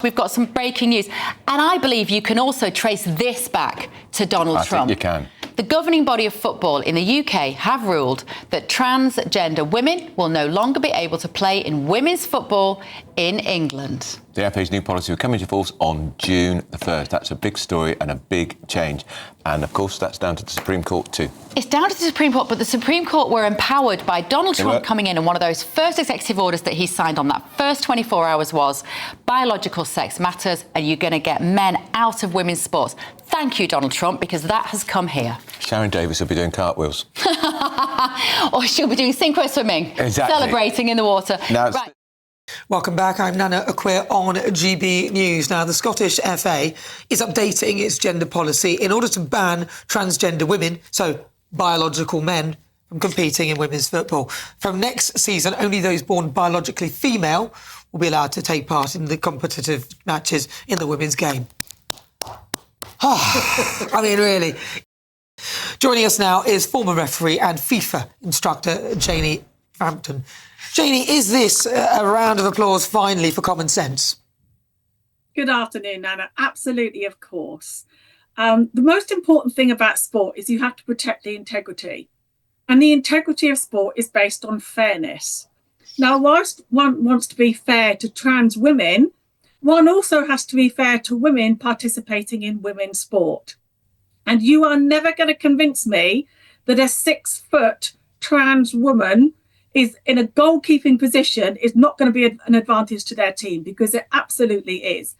We've got some breaking news. And I believe you can also trace this back to Donald Trump. I think you can. The governing body of football in the UK have ruled that transgender women will no longer be able to play in women's football in England. The FA's new policy will come into force on June the 1st. That's a big story and a big change. And, of course, that's down to the Supreme Court too. It's down to the Supreme Court, but the Supreme Court were empowered by Donald Trump coming in, and one of those first executive orders that he signed on that first 24 hours was biological sex matters, and you're going to get men out of women's sports. Thank you, Donald Trump, because that has come here. Sharon Davis will be doing cartwheels. Or she'll be doing synchro swimming. Exactly. Celebrating in the water. Now, right. Welcome back. I'm Nana Aquia on GB News. Now, the Scottish FA is updating its gender policy in order to ban transgender women, so biological men, from competing in women's football. From next season, only those born biologically female will be allowed to take part in the competitive matches in the women's game. I mean, really. Joining us now is former referee and FIFA instructor Janie Frampton. Janie, is this a round of applause finally for common sense? Good afternoon, Nana. Absolutely, of course. The most important thing about sport is you have to protect the integrity. And the integrity of sport is based on fairness. Now, whilst one wants to be fair to trans women, one also has to be fair to women participating in women's sport. And you are never going to convince me that a 6-foot trans woman is in a goalkeeping position is not going to be an advantage to their team, because it absolutely is.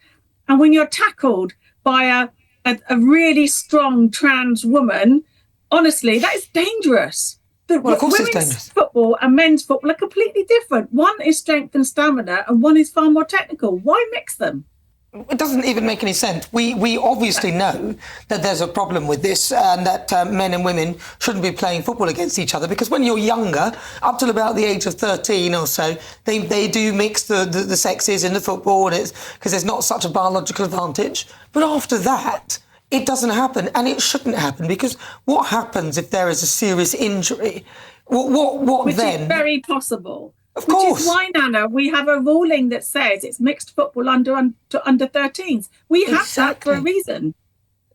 And when you're tackled by a really strong trans woman, honestly, that is dangerous. Well, of course it's dangerous. Women's football and men's football are completely different. One is strength and stamina and one is far more technical. Why mix them? It doesn't even make any sense. We obviously know that there's a problem with this and that men and women shouldn't be playing football against each other, because when you're younger, up till about the age of 13 or so, they do mix the sexes in the football, and it's because there's not such a biological advantage. But after that, it doesn't happen, and it shouldn't happen, because what happens if there is a serious injury? What Which then? Which is very possible. Of course. Which is why, Nana, we have a ruling that says it's mixed football under 13s. We have that for a reason.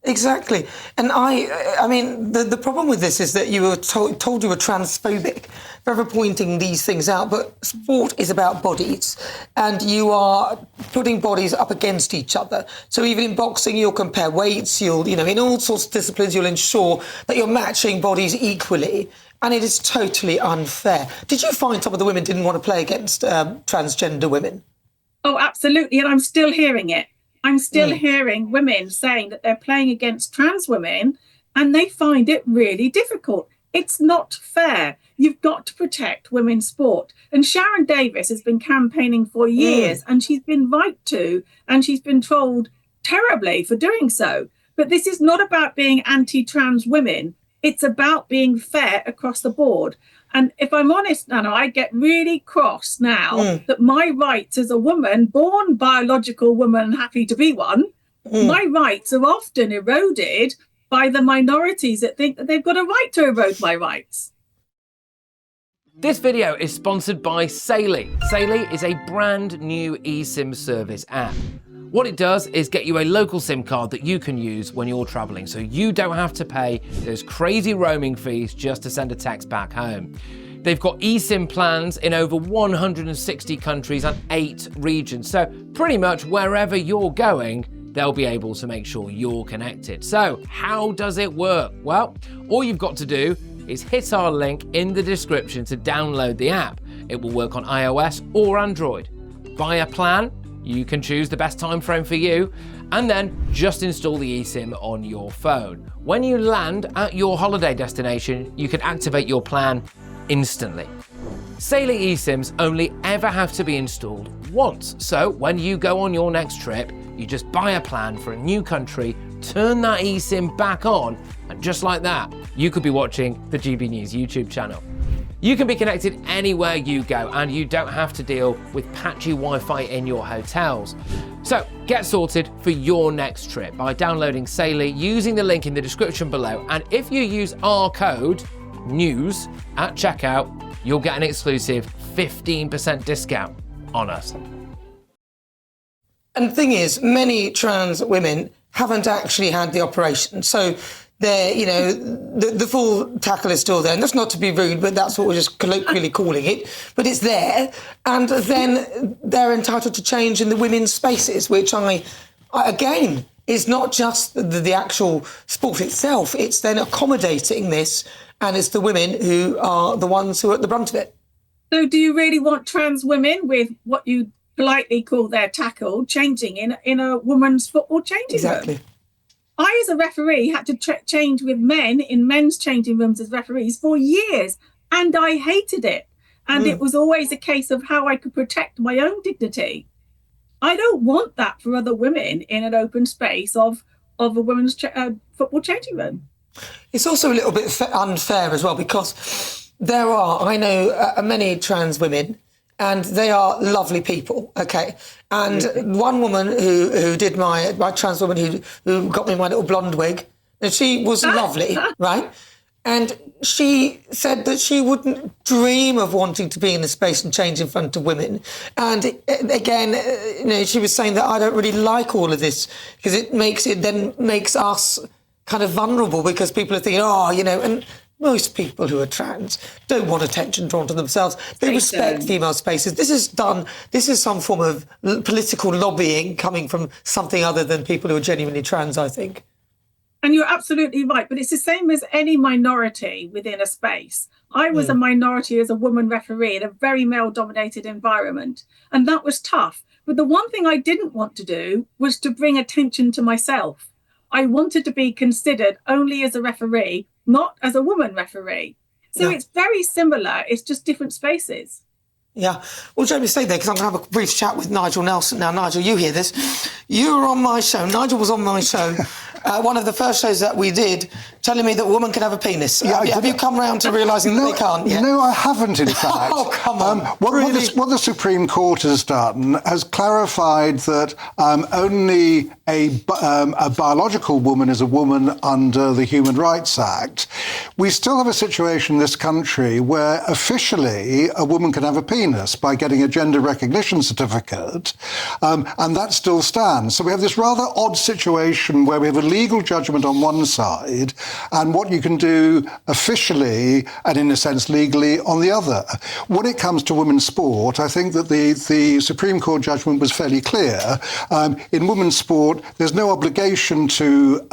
Exactly. And I mean, the problem with this is that you were told you were transphobic for ever pointing these things out, but sport is about bodies, and you are putting bodies up against each other. So even in boxing, you'll compare weights, in all sorts of disciplines, you'll ensure that you're matching bodies equally, and it is totally unfair. Did you find some of the women didn't want to play against transgender women? Oh, absolutely, and I'm still hearing it. I'm still hearing women saying that they're playing against trans women and they find it really difficult. It's not fair. You've got to protect women's sport. And Sharon Davis has been campaigning for years and she's been right to, and she's been trolled terribly for doing so. But this is not about being anti-trans women. It's about being fair across the board. And if I'm honest, Nana, I get really cross now that my rights as a woman, born biological woman and happy to be one, my rights are often eroded by the minorities that think that they've got a right to erode my rights. This video is sponsored by Saily. Saily is a brand new eSIM service app. What it does is get you a local SIM card that you can use when you're traveling, so you don't have to pay those crazy roaming fees just to send a text back home. They've got eSIM plans in over 160 countries and 8 regions, so pretty much wherever you're going, they'll be able to make sure you're connected. So how does it work? Well, all you've got to do is hit our link in the description to download the app. It will work on iOS or Android. Buy a plan. You can choose the best time frame for you, and then just install the eSIM on your phone. When you land at your holiday destination, you can activate your plan instantly. Saily eSIMs only ever have to be installed once, so when you go on your next trip, you just buy a plan for a new country, turn that eSIM back on, and just like that, you could be watching the GB News YouTube channel. You can be connected anywhere you go, and you don't have to deal with patchy Wi-Fi in your hotels. So get sorted for your next trip by downloading Saily using the link in the description below, and if you use our code NEWS at checkout, you'll get an exclusive 15% discount on us. And the thing is, many trans women haven't actually had the operation. So they're, you know, the full tackle is still there. And that's not to be rude, but that's what we're just colloquially calling it. But it's there. And then they're entitled to change in the women's spaces, which again, is not just the actual sport itself. It's then accommodating this. And it's the women who are the ones who are at the brunt of it. So do you really want trans women with what you politely call their tackle changing in a woman's football changing Exactly. room? I, as a referee, had to change with men in men's changing rooms as referees for years, and I hated it. And it was always a case of how I could protect my own dignity. I don't want that for other women in an open space of a women's football changing room. It's also a little bit unfair as well, because I know many trans women, and they are lovely people, okay? And one woman who did my trans woman who got me my little blonde wig, and she was lovely, right? And she said that she wouldn't dream of wanting to be in the space and change in front of women. And again, you know, she was saying that I don't really like all of this because it then makes us kind of vulnerable, because people are thinking, oh, you know, and most people who are trans don't want attention drawn to themselves. They respect female spaces. This is some form of political lobbying coming from something other than people who are genuinely trans, I think. And you're absolutely right, but it's the same as any minority within a space. I was a minority as a woman referee in a very male-dominated environment, and that was tough. But the one thing I didn't want to do was to bring attention to myself. I wanted to be considered only as a referee, not as a woman referee. So it's very similar, it's just different spaces. Yeah. Well, Jamie, stay there, because I'm going to have a brief chat with Nigel Nelson. Now, Nigel, you hear this. You were on my show. Nigel was on my show, one of the first shows that we did, telling me that a woman can have a penis. Have you come round to realising that they can't yet? No, I haven't, in fact. Oh, come on. What the Supreme Court has done has clarified that only a biological woman is a woman under the Human Rights Act. We still have a situation in this country where officially a woman can have a penis by getting a gender recognition certificate, and that still stands. So we have this rather odd situation where we have a legal judgment on one side and what you can do officially and, in a sense, legally on the other. When it comes to women's sport, I think that the Supreme Court judgment was fairly clear. In women's sport, there's no obligation to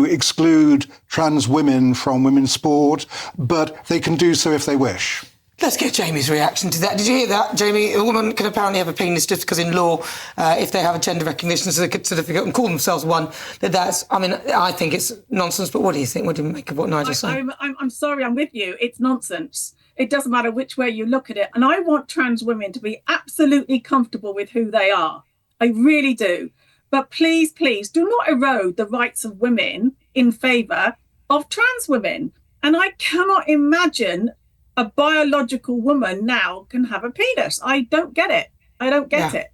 exclude trans women from women's sport, but they can do so if they wish. Let's get Jamie's reaction to that. Did you hear that, Jamie? A woman can apparently have a penis just because in law, if they have a gender recognition certificate and call themselves one, I think it's nonsense. But what do you think? What do you make of what Nigel's saying? I'm sorry, I'm with you. It's nonsense. It doesn't matter which way you look at it. And I want trans women to be absolutely comfortable with who they are. I really do. But please, please do not erode the rights of women in favour of trans women. And I cannot imagine a biological woman now can have a penis. I don't get it. I don't get it.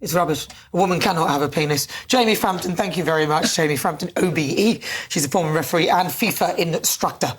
It's rubbish. A woman cannot have a penis. Jamie Frampton, thank you very much. Jamie Frampton, OBE. She's a former referee and FIFA instructor.